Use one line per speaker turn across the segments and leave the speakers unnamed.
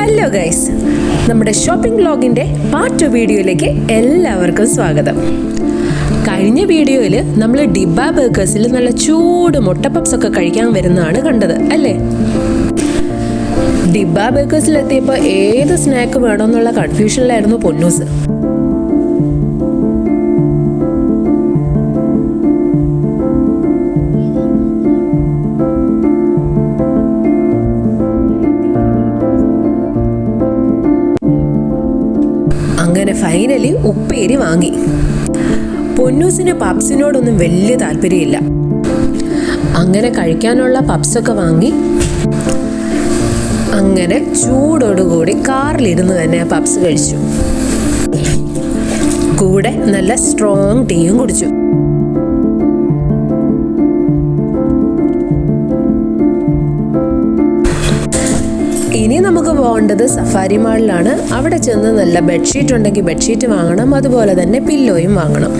Hello guys, നമ്മുടെ shopping വ്ലോഗിൻ്റെ part 2 വീഡിയോയിലേക്ക് എല്ലാവർക്കും സ്വാഗതം. കഴിഞ്ഞ വീഡിയോയിൽ നമ്മൾ ഡിബ ബേക്കേഴ്സിൽ നല്ല ചൂട് മുട്ട പപ്സ് ഒക്കെ കഴിക്കാൻ വരുന്നതാണ് കണ്ടത് അല്ലേ? ഡിബ ബേക്കേഴ്സിൽ എത്തിയപ്പോൾ ഏത് സ്നാക്ക് വേണമെന്നുള്ള കൺഫ്യൂഷനിലായിരുന്നു പൊന്നൂസ്. അങ്ങനെ ഫൈനലി ഉപ്പേരി വാങ്ങി. പൊന്നൂസിന് പപ്സിനോടൊന്നും വലിയ താല്പര്യമില്ല. അങ്ങനെ കഴിക്കാനുള്ള പപ്സൊക്കെ വാങ്ങി അങ്ങനെ ചൂടോടുകൂടി കാറിലിരുന്ന് തന്നെ ആ പപ്സ് കഴിച്ചു. കൂടെ നല്ല സ്ട്രോങ് ടീയും കുടിച്ചു. ഇനി നമുക്ക് പോകേണ്ടത് സഫാരി മാളിലാണ്. അവിടെ ചെന്ന് നല്ല ബെഡ്ഷീറ്റ് ഉണ്ടെങ്കിൽ ബെഡ്ഷീറ്റ് വാങ്ങണം, അതുപോലെ തന്നെ പില്ലോയും വാങ്ങണം.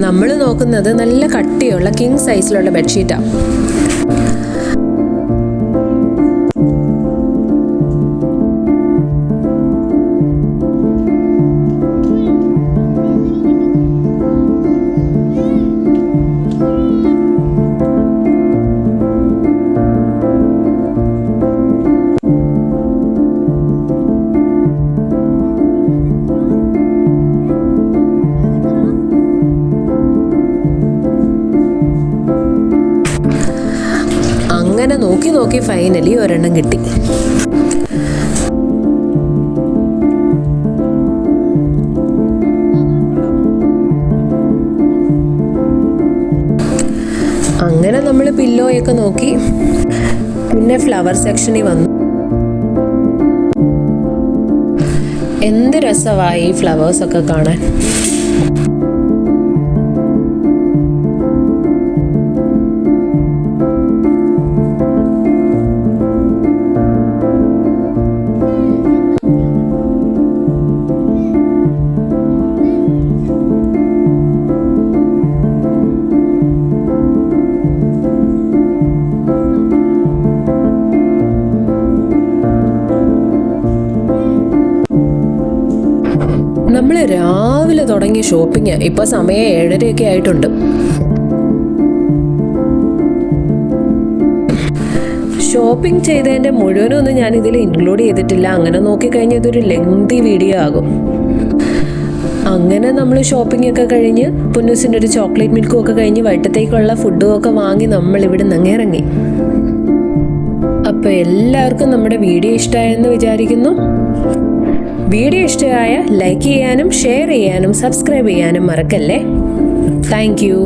നമ്മൾ നോക്കുന്നത് നല്ല കട്ടിയുള്ള കിങ് സൈസിലുള്ള ബെഡ്ഷീറ്റാണ്. അങ്ങനെ നോക്കി നോക്കി ഫൈനലി ഒരെണ്ണം കിട്ടി. അങ്ങനെ നമ്മൾ പില്ലോയൊക്കെ നോക്കി. പിന്നെ ഫ്ലവർ സെക്ഷനിൽ വന്നു. എന്ത് രസമായി ഈ ഫ്ലവേഴ്സൊക്കെ കാണാൻ. നമ്മൾ രാവിലെ തുടങ്ങിയ ഷോപ്പിംഗ് ഇപ്പോൾ സമയം 7:30 ആയിട്ടുണ്ട്. ഷോപ്പിംഗ് ചെയ്തതിൻ്റെ മുഴുവനൊന്നും ഞാൻ ഇതിൽ ഇൻക്ലൂഡ് ചെയ്തിട്ടില്ല. അങ്ങനെ നോക്കിക്കഴിഞ്ഞാൽ ഇതൊരു ലെങ്തി വീഡിയോ ആകും. അങ്ങനെ നമ്മൾ ഷോപ്പിംഗ് ഒക്കെ കഴിഞ്ഞ് പൊന്നൂസിൻ്റെ ഒരു ചോക്ലേറ്റ് മിൽക്കും ഒക്കെ കഴിഞ്ഞ് വൈകിട്ടത്തേക്കുള്ള ഫുഡും ഒക്കെ വാങ്ങി നമ്മൾ ഇവിടെ നിന്ന് ഇറങ്ങി. അപ്പോൾ എല്ലാവർക്കും നമ്മുടെ വീഡിയോ ഇഷ്ടമായെന്ന് വിചാരിക്കുന്നു. വീഡിയോ ഇഷ്ടമായ ലൈക്ക് ചെയ്യാനും ഷെയർ ചെയ്യാനും സബ്സ്ക്രൈബ് ചെയ്യാനും മറക്കല്ലേ. Thank you.